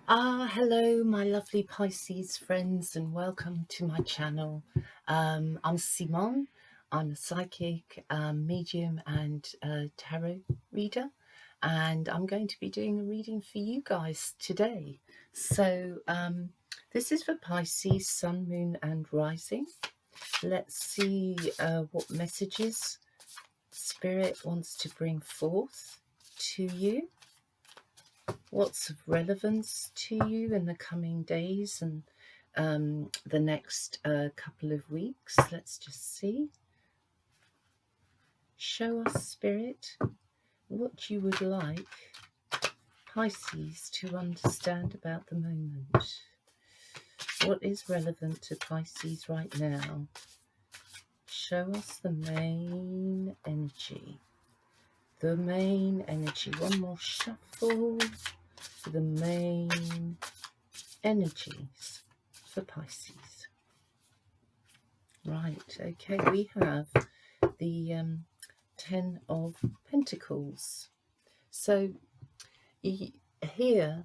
Hello, my lovely Pisces friends, and welcome to my channel. I'm Simone. I'm a psychic, medium, and tarot reader, and I'm going to be doing a reading for you guys today. So, this is for Pisces, Sun, Moon, and Rising. Let's see what messages Spirit wants to bring forth to you. What's of relevance to you in the coming days and the next couple of weeks. Let's just see. Show us, Spirit, what you would like Pisces to understand about the moment. What is relevant to Pisces right now? Show us the main energy. The main energy. One more shuffle. The main energies for Pisces. Right, okay, we have the 10 of Pentacles. So here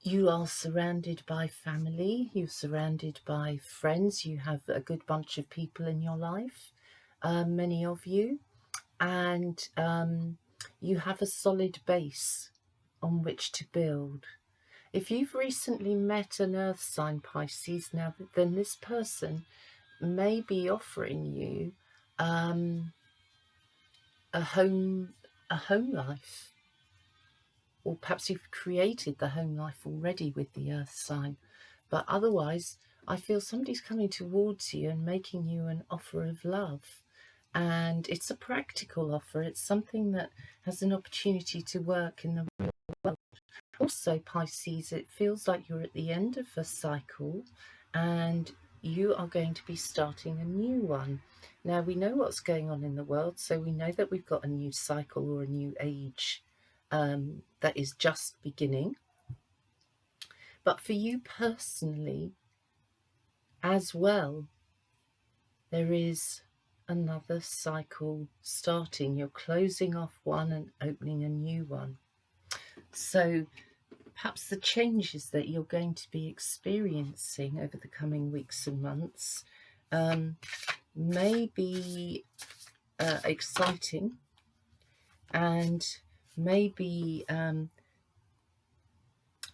you are surrounded by family, you're surrounded by friends, you have a good bunch of people in your life, many of you, and you have a solid base on which to build. If you've recently met an earth sign, Pisces, now then this person may be offering you a home life, or perhaps you've created the home life already with the earth sign, but otherwise I feel somebody's coming towards you and making you an offer of love, and it's a practical offer. It's something that has an opportunity to work in the real world. Also, Pisces, it feels like you're at the end of a cycle and you are going to be starting a new one. Now, we know what's going on in the world, so we know that we've got a new cycle or a new age that is just beginning. But for you personally as well, there is another cycle starting. You're closing off one and opening a new one. So perhaps the changes that you're going to be experiencing over the coming weeks and months may be exciting, and may be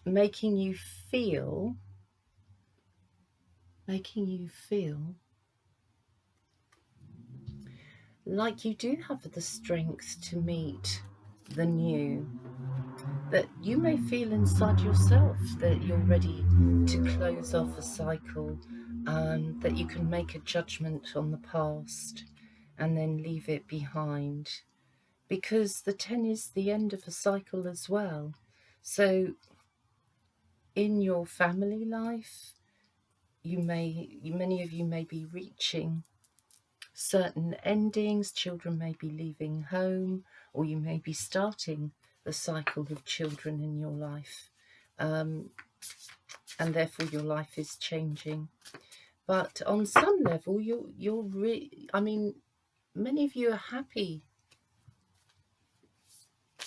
making you feel like you do have the strength to meet the new, that you may feel inside yourself that you're ready to close off a cycle, that you can make a judgment on the past and then leave it behind, because the 10 is the end of a cycle as well. So in your family life, many of you may be reaching certain endings. Children may be leaving home, or you may be starting the cycle of children in your life, and therefore your life is changing. But on some level, many of you are happy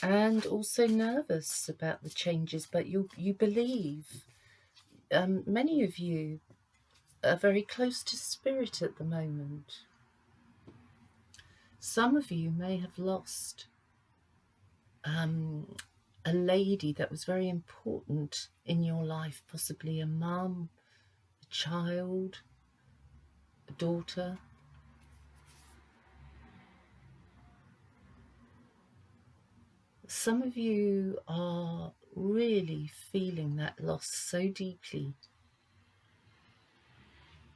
and also nervous about the changes, but you believe. Many of you are very close to spirit at the moment. Some of you may have lost a lady that was very important in your life, possibly a mum, a child, a daughter. Some of you are really feeling that loss so deeply,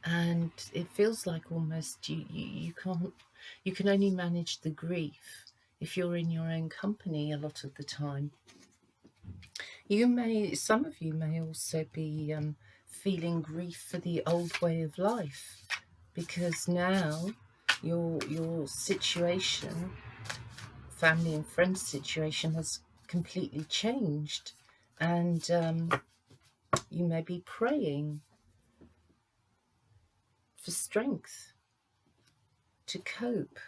and it feels like almost you can only manage the grief if you're in your own company a lot of the time. Some of you may also be feeling grief for the old way of life, because now your situation, family and friends situation, has completely changed, and you may be praying for strength to cope.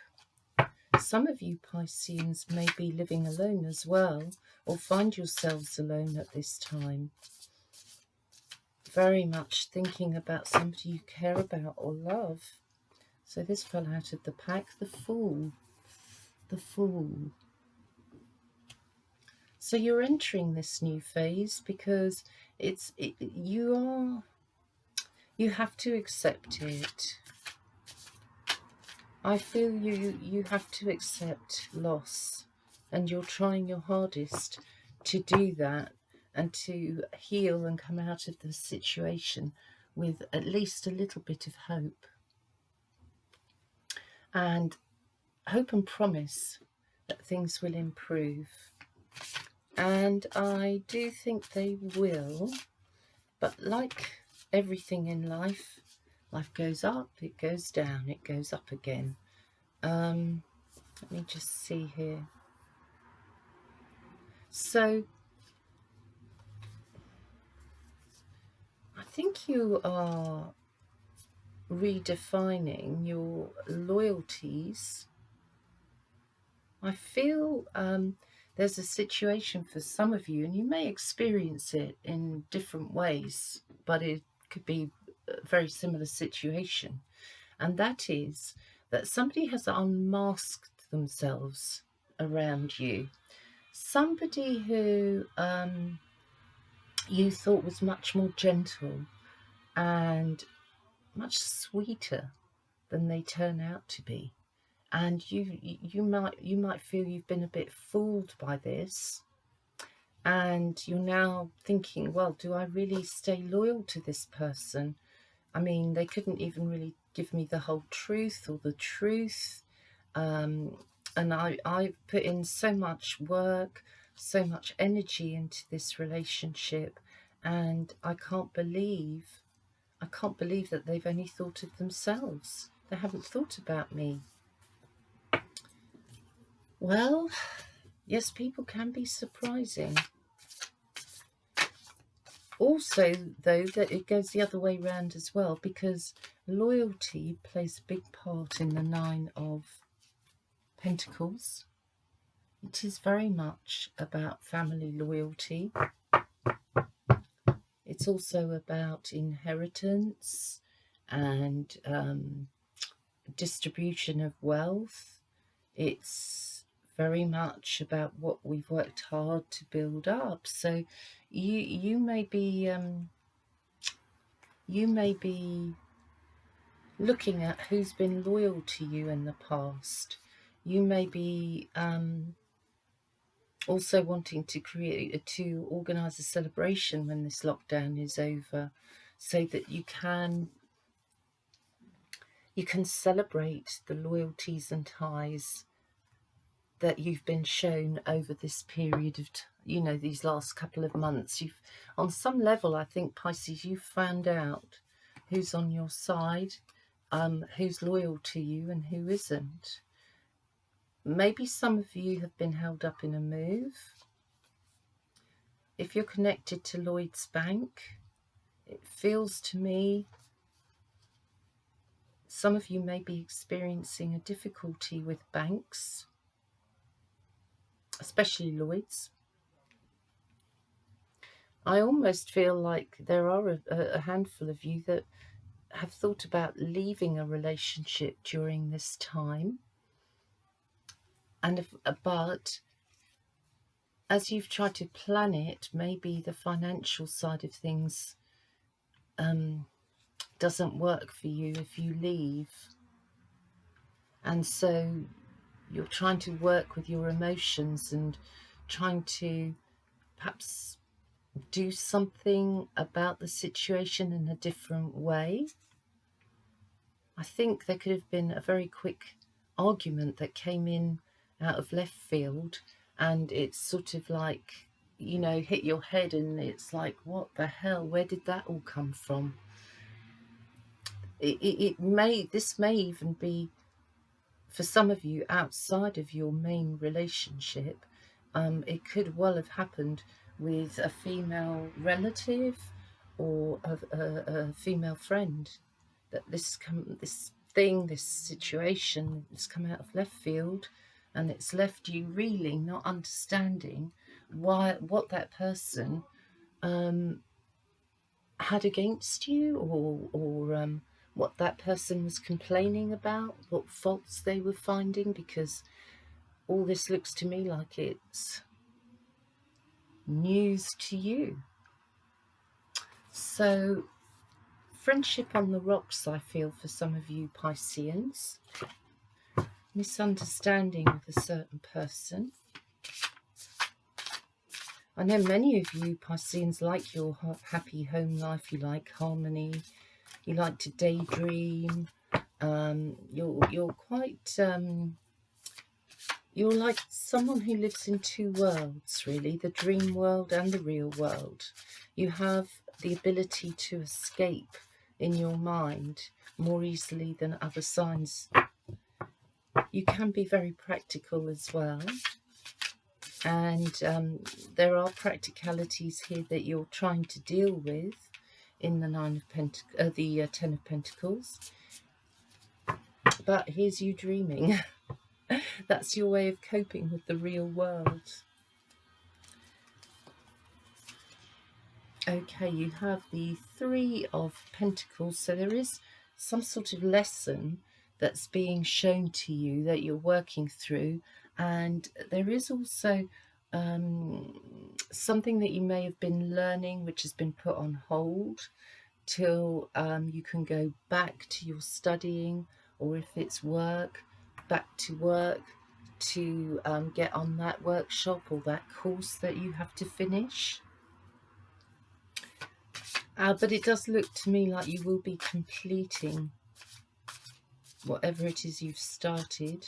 Some of you Pisceans may be living alone as well, or find yourselves alone at this time. Very much thinking about somebody you care about or love. So this fell out of the pack, the Fool. The Fool. So you're entering this new phase because you have to accept it. I feel you have to accept loss, and you're trying your hardest to do that and to heal and come out of the situation with at least a little bit of hope. And hope and promise that things will improve. And I do think they will, but like everything in life, life goes up, it goes down, it goes up again. Let me just see here. So I think you are redefining your loyalties. I feel there's a situation for some of you, and you may experience it in different ways, but it could be a very similar situation. And that is that somebody has unmasked themselves around you. Somebody who you thought was much more gentle and much sweeter than they turn out to be. And you might feel you've been a bit fooled by this, and you're now thinking, well, do I really stay loyal to this person? I mean, they couldn't even really give me the whole truth or the truth. And I've put in so much work, so much energy into this relationship, and I can't believe that they've only thought of themselves. They haven't thought about me. Well, yes, people can be surprising. Also, though, that it goes the other way round as well, because loyalty plays a big part in the Nine of Pentacles. It is very much about family loyalty. It's also about inheritance and distribution of wealth. It's very much about what we've worked hard to build up. So you may be looking at who's been loyal to you in the past. You may be also wanting to organise a celebration when this lockdown is over, so that you can celebrate the loyalties and ties that you've been shown over this period of these last couple of months. You've, on some level, I think, Pisces, you've found out who's on your side, who's loyal to you and who isn't. Maybe some of you have been held up in a move. If you're connected to Lloyd's Bank, it feels to me some of you may be experiencing a difficulty with banks, especially Lloyd's. I almost feel like there are a handful of you that have thought about leaving a relationship during this time. But as you've tried to plan it, maybe the financial side of things doesn't work for you if you leave. And so you're trying to work with your emotions and trying to perhaps do something about the situation in a different way. I think there could have been a very quick argument that came in out of left field, and it's sort of like, hit your head, and it's like, what the hell, where did that all come from? This may even be, for some of you, outside of your main relationship. It could well have happened with a female relative or a female friend, that this situation has come out of left field, and it's left you reeling, not understanding what that person had against you, or what that person was complaining about, what faults they were finding, because all this looks to me like it's news to you. So friendship on the rocks, I feel, for some of you Pisceans. Misunderstanding with a certain person. I know many of you Pisceans like your happy home life. You like harmony. You like to daydream. You're quite you're like someone who lives in two worlds, really, the dream world and the real world. You have the ability to escape in your mind more easily than other signs. You can be very practical as well, and there are practicalities here that you're trying to deal with in the the Ten of Pentacles. But here's you dreaming. That's your way of coping with the real world. Okay, you have the Three of Pentacles, so there is some sort of lesson that's being shown to you that you're working through, and there is also something that you may have been learning which has been put on hold till you can go back to your studying, or if it's work, back to work to get on that workshop or that course that you have to finish. But it does look to me like you will be completing whatever it is you've started.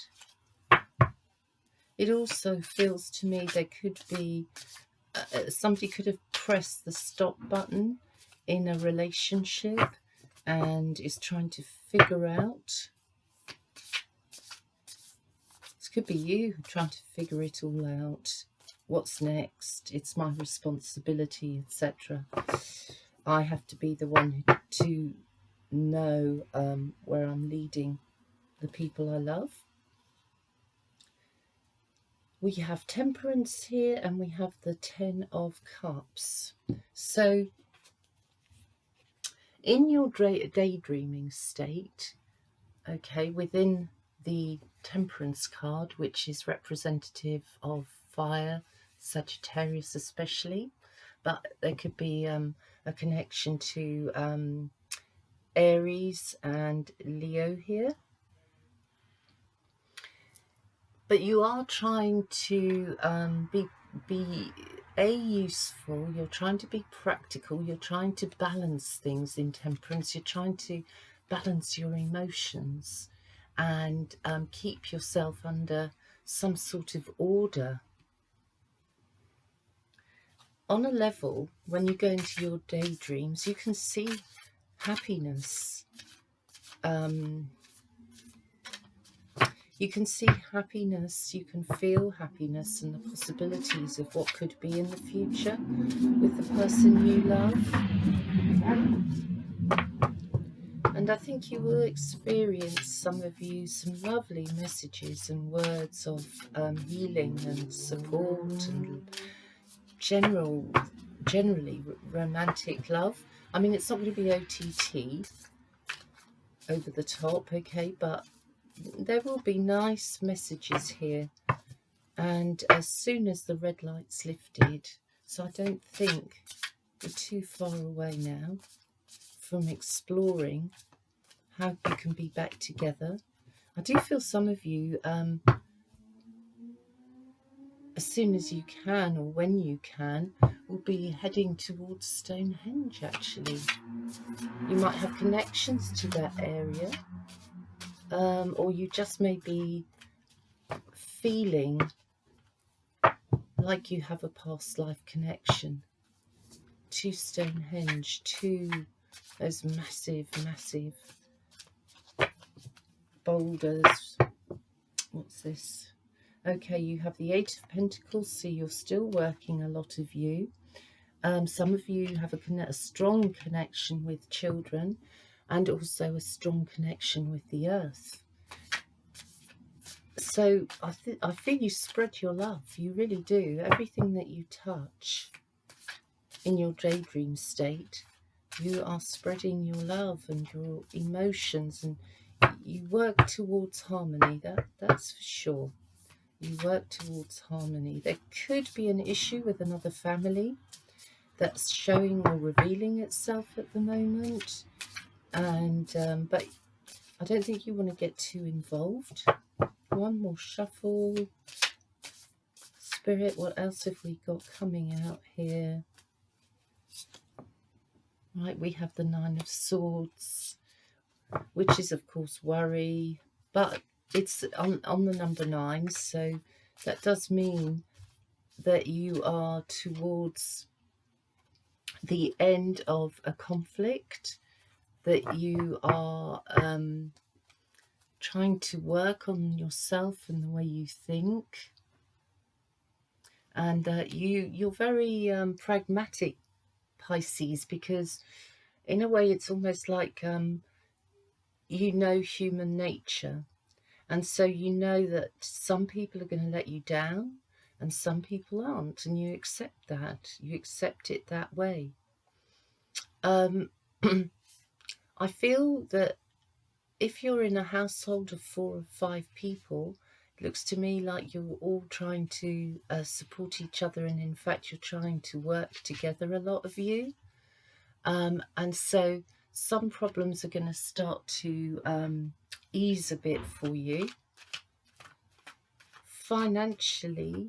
It also feels to me there could be somebody could have pressed the stop button in a relationship and is trying to figure out. This could be you trying to figure it all out. What's next? It's my responsibility, etc. I have to be the one to know where I'm leading the people I love. We have Temperance here, and we have the Ten of Cups. So in your daydreaming state, okay, within the Temperance card, which is representative of fire, Sagittarius especially, but there could be a connection to Aries and Leo here. But you are trying to be useful. You're trying to be practical. You're trying to balance things in Temperance. You're trying to balance your emotions and keep yourself under some sort of order. On a level, when you go into your daydreams, you can see happiness. You can see happiness, you can feel happiness and the possibilities of what could be in the future with the person you love. And I think you will experience, some of you, some lovely messages and words of healing and support and generally romantic love. I mean, it's not going to be OTT, over the top, okay, but there will be nice messages here. And as soon as the red light's lifted, so I don't think we're too far away now from exploring how you can be back together. I do feel some of you, as soon as you can, or when you can, will be heading towards Stonehenge, actually. You might have connections to that area, or you just may be feeling like you have a past life connection to Stonehenge, to those massive, massive boulders. What's this? Okay, you have the Eight of Pentacles, so you're still working, a lot of you. Some of you have a strong connection with children and also a strong connection with the earth. So I feel you spread your love. You really do. Everything that you touch in your daydream state, you are spreading your love and your emotions, and you work towards harmony. That's for sure. You work towards harmony. There could be an issue with another family that's showing or revealing itself at the moment, and but I don't think you want to get too involved. One more shuffle. Spirit, what else have we got coming out here? Right, we have the Nine of Swords, which is of course worry, but it's on the number 9, so that does mean that you are towards the end of a conflict, that you are trying to work on yourself and the way you think, and you're very pragmatic, Pisces, because in a way it's almost like you know human nature, and so you know that some people are going to let you down and some people aren't, and you accept that. You accept it that way. I feel that if you're in a household of 4 or 5 people, it looks to me like you're all trying to support each other, and in fact you're trying to work together, a lot of you. And so some problems are going to start to ease a bit for you. Financially,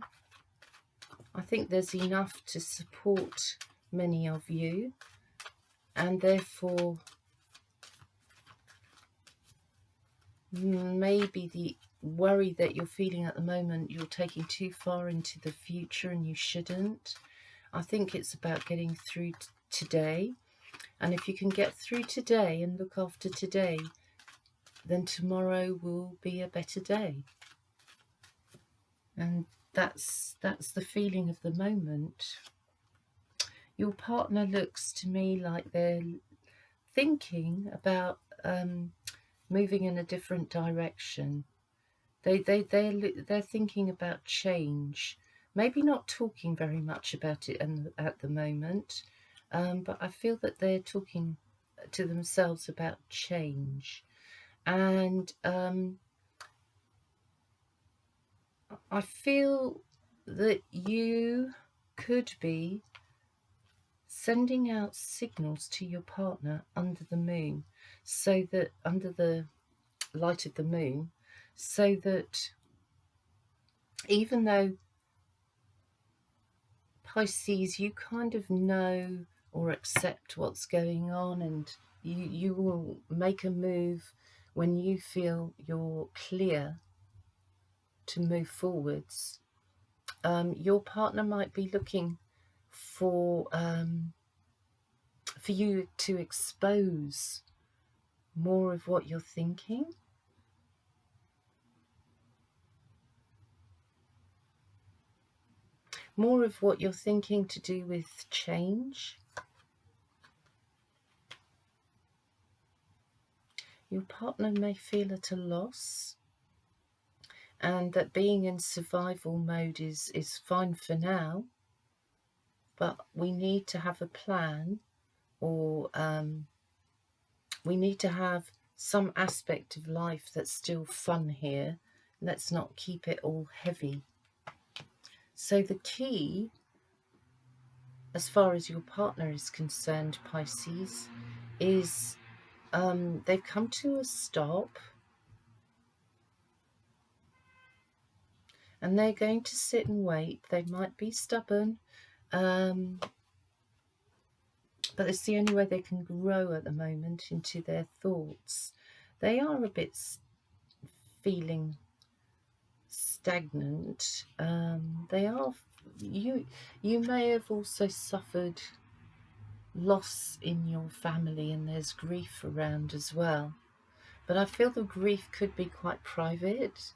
I think there's enough to support many of you, and therefore maybe the worry that you're feeling at the moment, you're taking too far into the future and you shouldn't. I think it's about getting through today, and if you can get through today and look after today, then tomorrow will be a better day. And that's the feeling of the moment. Your partner looks to me like they're thinking about moving in a different direction. They're thinking about change. Maybe not talking very much about it at the moment, but I feel that they're talking to themselves about change. And I feel that you could be sending out signals to your partner under the moon, so that under the light of the moon, so that even though, Pisces, you kind of know or accept what's going on, and you will make a move when you feel you're clear to move forwards. Your partner might be looking for you to expose more of what you're thinking. More of what you're thinking to do with change. Your partner may feel at a loss, and that being in survival mode is fine for now, but we need to have a plan, or we need to have some aspect of life that's still fun here. Let's not keep it all heavy. So the key, as far as your partner is concerned, Pisces, is they've come to a stop, and they're going to sit and wait. They might be stubborn, but it's the only way they can grow at the moment into their thoughts. They are a bit feeling stagnant. They are. You may have also suffered loss in your family, and there's grief around as well. But I feel the grief could be quite private,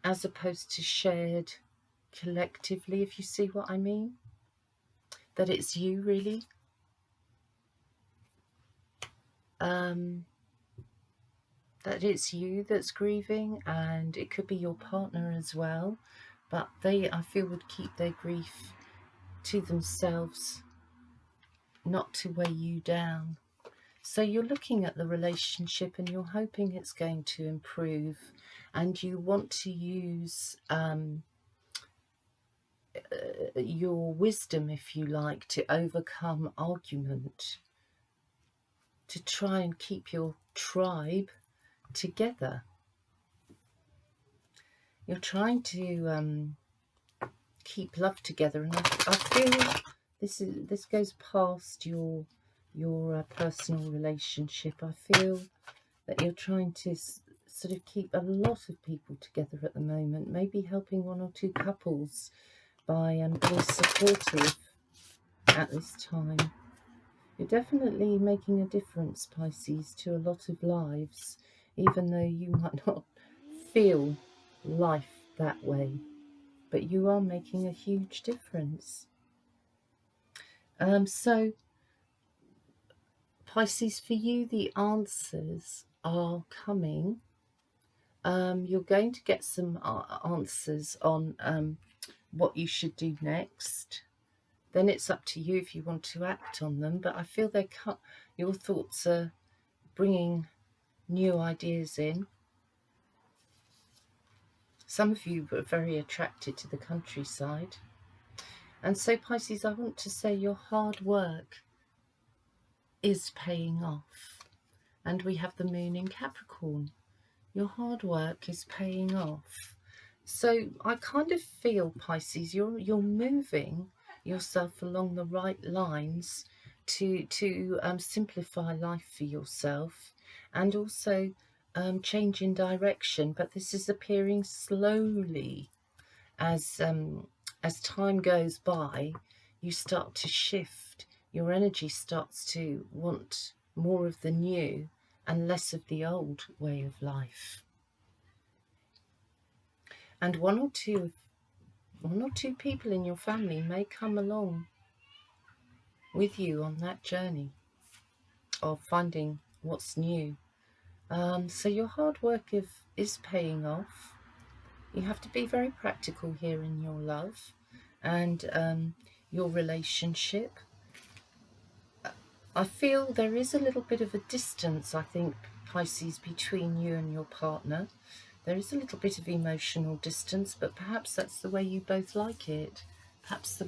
as opposed to shared collectively, if you see what I mean. That it's you, really. that it's you that's grieving, and it could be your partner as well, but they, I feel, would keep their grief to themselves, not to weigh you down. So you're looking at the relationship and you're hoping it's going to improve, and you want to use your wisdom, if you like, to overcome argument, to try and keep your tribe together. You're trying to keep love together, and I feel this goes past your personal relationship. I feel that you're trying to sort of keep a lot of people together at the moment, maybe helping one or two couples by being supportive at this time. You're definitely making a difference, Pisces, to a lot of lives, even though you might not feel life that way, but you are making a huge difference. So Pisces, for you, the answers are coming. You're going to get some answers on what you should do next. Then it's up to you if you want to act on them, but I feel your thoughts are bringing new ideas in. Some of you are very attracted to the countryside. And so, Pisces, I want to say your hard work is paying off. And we have the moon in Capricorn. Your hard work is paying off. So I kind of feel, Pisces, you're moving yourself along the right lines to simplify life for yourself, and also change in direction. But this is appearing slowly. As time goes by, you start to shift. Your energy starts to want more of the new and less of the old way of life. And one or two people in your family may come along with you on that journey of finding what's new. So your hard work is paying off. You have to be very practical here in your love and your relationship. I feel there is a little bit of a distance, I think, Pisces, between you and your partner. There is a little bit of emotional distance, but perhaps that's the way you both like it. Perhaps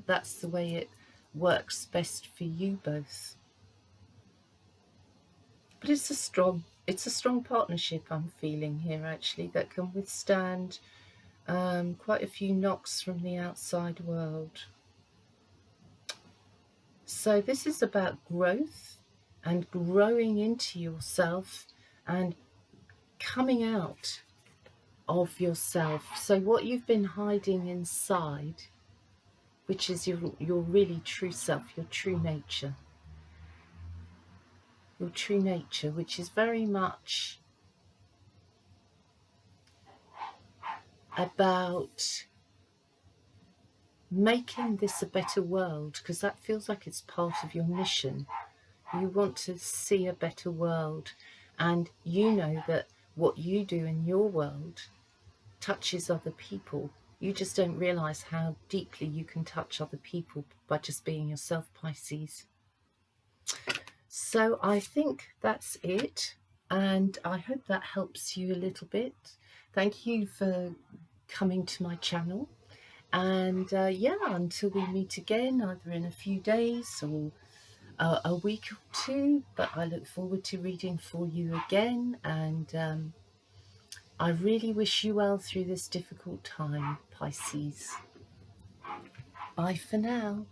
that's the way it works best for you both. But it's a strong partnership I'm feeling here, actually, that can withstand quite a few knocks from the outside world. So this is about growth and growing into yourself and coming out of yourself. So what you've been hiding inside, which is your really true self, your true nature, which is very much about making this a better world, because that feels like it's part of your mission. You want to see a better world, and you know that what you do in your world touches other people. You just don't realize how deeply you can touch other people by just being yourself, Pisces. So I think that's it, and I hope that helps you a little bit. Thank you for coming to my channel, and yeah, until we meet again, either in a few days or a week or two, but I look forward to reading for you again, and I really wish you well through this difficult time, Pisces. Bye for now.